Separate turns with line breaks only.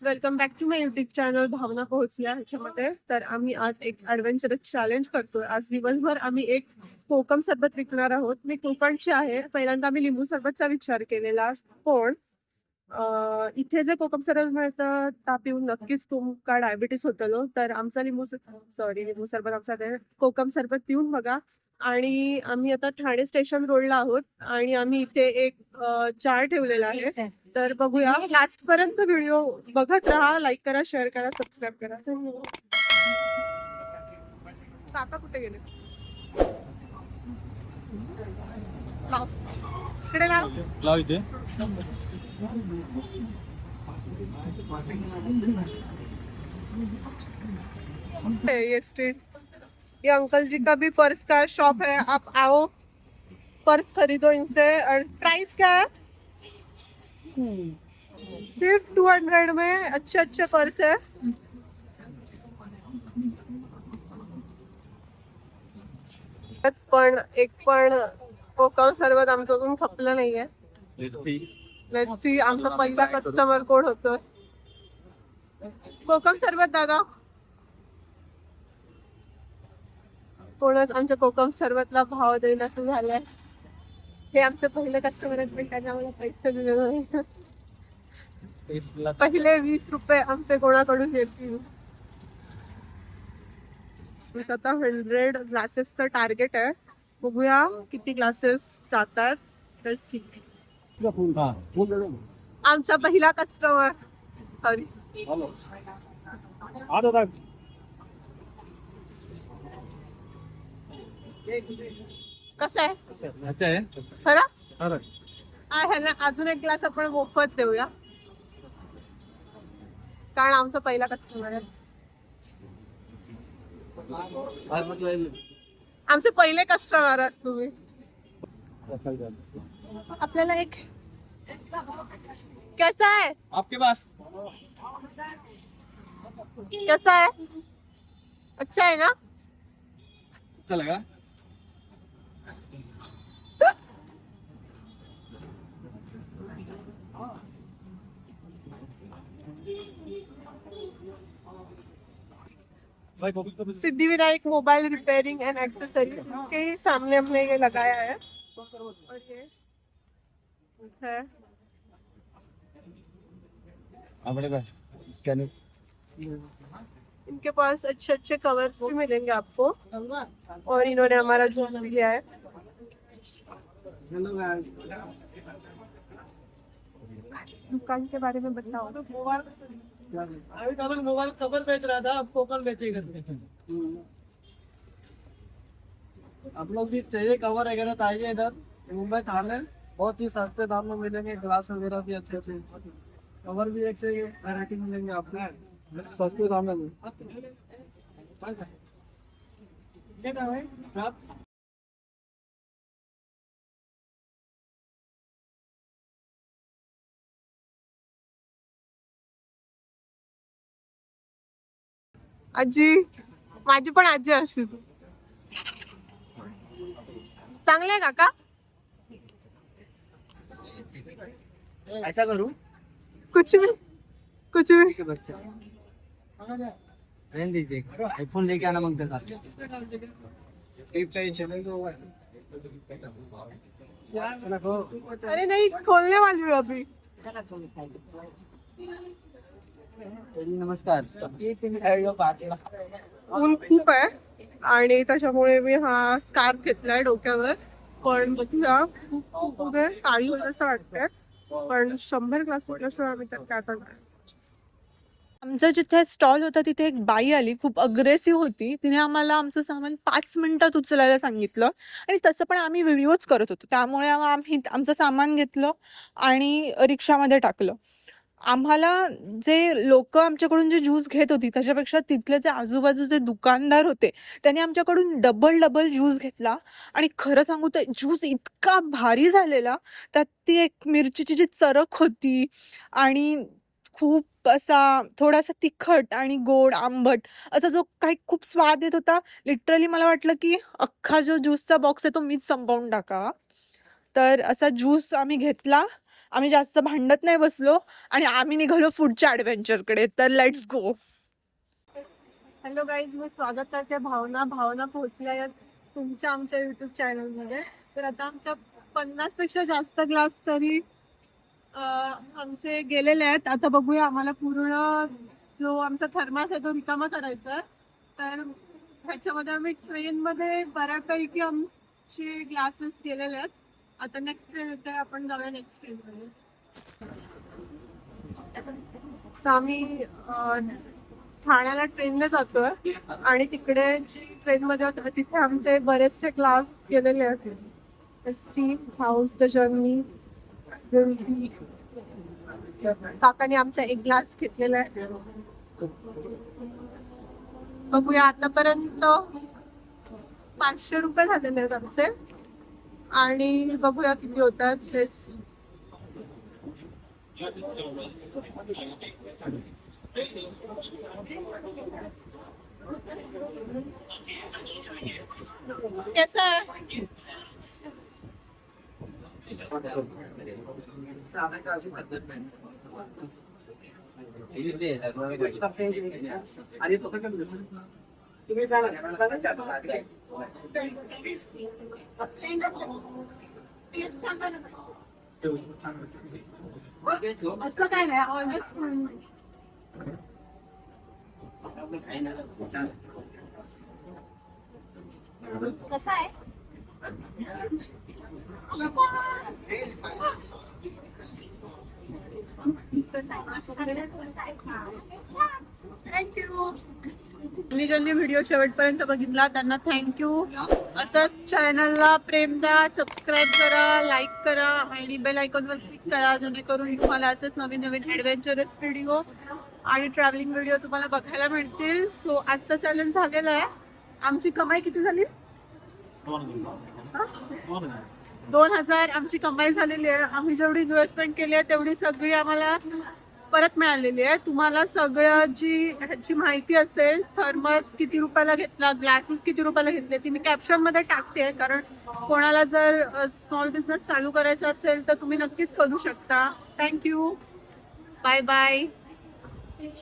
Welcome back to my YouTube channel भावना पोहोचल्या ह्याच्यामध्ये. तर आम्ही आज एक ॲडव्हेंचरस चॅलेंज करतोय. आज दिवसभर आम्ही एक कोकम सरबत विकणार आहोत. मी कोकणची आहे. पहिल्यांदा आम्ही लिंबू सरबतचा विचार केलेला, पण इथे जे कोकम सरबत मिळतं त्या पिऊन नक्कीच तुमका डायबिटीस होतलो. तर आमचा लिंबू सरबत आमचा ते कोकम सरबत पिऊन बघा. आणि आम्ही आता ठाणे स्टेशन रोडला आहोत आणि आम्ही इथे एक चार ठेवलेला आहे. तर बघूया, लास्ट पर्यंत व्हिडिओ बघत राहा. लाईक करा, शेअर करा, सबस्क्राईब करा. काका कुठे गेले? लाव इकडे, लाव
इथे.
ये स्ट्रीट, ये अंकल जी का भी पर्स का शॉप है. आप आओ, पर्स खरीदो इनसे. और प्राइस क्या है? सिर्फ 200 में अच्छे अच्छे पर्स है. पण एक पण कोकम सरबत आमचं अजून खपलं नाहीये. लेट्स सी आमचा पहिला कस्टमर कोड होतोय. कोकम सरबत दादा. कोणच आमच्या कोकम सरबतला भाव देण्याचं झालंय. हे आमचे पहिले कस्टमर आहेत, पण त्यांना मला पैसे दिले नाही. पहिले 20 रुपये आमचे कोणाकडून येतील. आता 100 ग्लासेसचं टार्गेट आहे. बघूया किती ग्लासेस जातात. आमचा पहिला कस्टमर. सॉरी, कसं आहे खरं? आहे ना. अजून एक ग्लास आपण मोफत देऊया, कारण आमचा पहिला कस्टमर आहे. आमचे पहिले कस्टमर आहात तुम्ही. आपल्याला एक कैसा है
आपके पास
कैसा है? अच्छा है ना?
अच्छा लगा.
Siddhivinayak mobile repairing and accessories के ही सामने हमने ये लगाया है. और ये है इनके पास अच्छे अच्छे कवर्स भी मिलेंगे आपको. और इन्होंने हमारा जूस भी लिया है. दुकान के बारे में बताओ.
अभी मोबाइल कवर बेच रहा था, अब कोकम बेचेगा. आप लोग भी चाहिए कवर वगैरह तो आइए इधर. मुंबई थाने बहुत ही सस्ते दाम में मिलेंगे. ग्लास वगैरह भी अच्छे अच्छे, कवर भी एक से वैरायटी मिलेंगे आपको सस्ते दाम में.
आजी, माझी पण आजी अशी. चांगले काका.
ऐसा करूँ
कुछ भी
रहने दीजिए. आईफोन लेके आना मांगते था.
अरे नहीं, खोलने वाली हूँ अभी.
नमस्कार.
ऊन खूप आहे आणि त्याच्यामुळे मी हा स्कार्फ घेतलाय डोक्यावर. पण बघूया, खूप उभे साडी होईल असं वाटतंय. पण 100 ग्लास शिवाय आम्ही तर काय करणार. आमचा जिथे स्टॉल होता तिथे एक बाई आली, खूप अग्रेसिव्ह होती. तिने आम्हाला आमचं सामान 5 मिनिटात उचलायला सांगितलं. आणि तसं पण आम्ही व्हिडिओच करत होतो, त्यामुळे आम्ही आमचं सामान घेतलं आणि रिक्षामध्ये टाकलं. आम्हाला जे लोक आमच्याकडून जे ज्यूस घेत होती त्याच्यापेक्षा तिथले जे आजूबाजूचे दुकानदार होते त्यांनी आमच्याकडून डबल ज्यूस घेतला. आणि खरं सांगू तर ज्यूस इतका भारी झालेला. त्यात ती एक मिरचीची जी चरक होती आणि खूप असा थोडासा तिखट आणि गोड आंबट असा जो काही खूप स्वाद येत होता. लिटरली मला वाटलं की अख्खा जो ज्यूसचा बॉक्स आहे तो मीच संपवून टाकावा. तर असा ज्यूस आम्ही घेतला आम्ही जास्त भांडत नाही बसलो आणि आम्ही निघालो पुढच्या ॲडव्हेंचरकडे. तर लेट्स गो. हॅलो गाईज, मी स्वागत करते भावना पोहोचल्या या तुमच्या आमच्या युट्यूब चॅनलमध्ये. तर आता आमच्या 50 पेक्षा जास्त ग्लास तरी आमचे गेलेले आहेत. आता बघूया, आम्हाला पूर्ण जो आमचा थर्मास आहे तो रिकामा करायचा. तर ह्याच्यामध्ये आम्ही ट्रेनमध्ये बऱ्यापैकी आमचे ग्लासेस गेलेले आहेत. आता नेक्स्ट ट्रेन येते, आपण जाऊया नेक्स्ट ट्रेनमध्ये. आम्ही ठाण्याला ट्रेनने जातोय आणि तिकडे जी ट्रेनमध्ये होतं तिथे आमचे बरेचसे क्लास गेलेले आहेत. सी हाऊस द जर्नी, काकाने आमचा एक ग्लास घेतलेला आहे. बघूया, आतापर्यंत 500 रुपये झालेले आहेत आमचे आणि बघूया किती होतात. कैसा है? असं काय नाही, ऑनेस्ट.
कसा आहे?
थँक्यू. ज्यांनी व्हिडिओ शेवटपर्यंत बघितला त्यांना थँक्यू. असं चॅनलला प्रेम द्या, सबस्क्राईब करा, लाईक करा आणि बेल आयकॉनवर क्लिक करा, जेणेकरून तुम्हाला असेच नवीन नवीन ॲडव्हेंचरस व्हिडिओ आणि ट्रॅव्हलिंग व्हिडिओ तुम्हाला बघायला मिळतील. सो आजचा चॅलेंज झालेला आहे. आमची कमाई किती झाली? 2000 आमची कमाई झालेली आहे. आम्ही जेवढी इन्व्हेस्टमेंट केली आहे तेवढी सगळी आम्हाला परत मिळालेली आहे. तुम्हाला सगळं ह्याची माहिती असेल, थर्मस किती रुपयाला घेतला, ग्लासेस किती रुपयाला घेतले, ती मी कॅप्शनमध्ये टाकते. कारण कोणाला जर स्मॉल बिझनेस चालू करायचा असेल तर तुम्ही नक्कीच करू शकता. थँक्यू. Bye bye.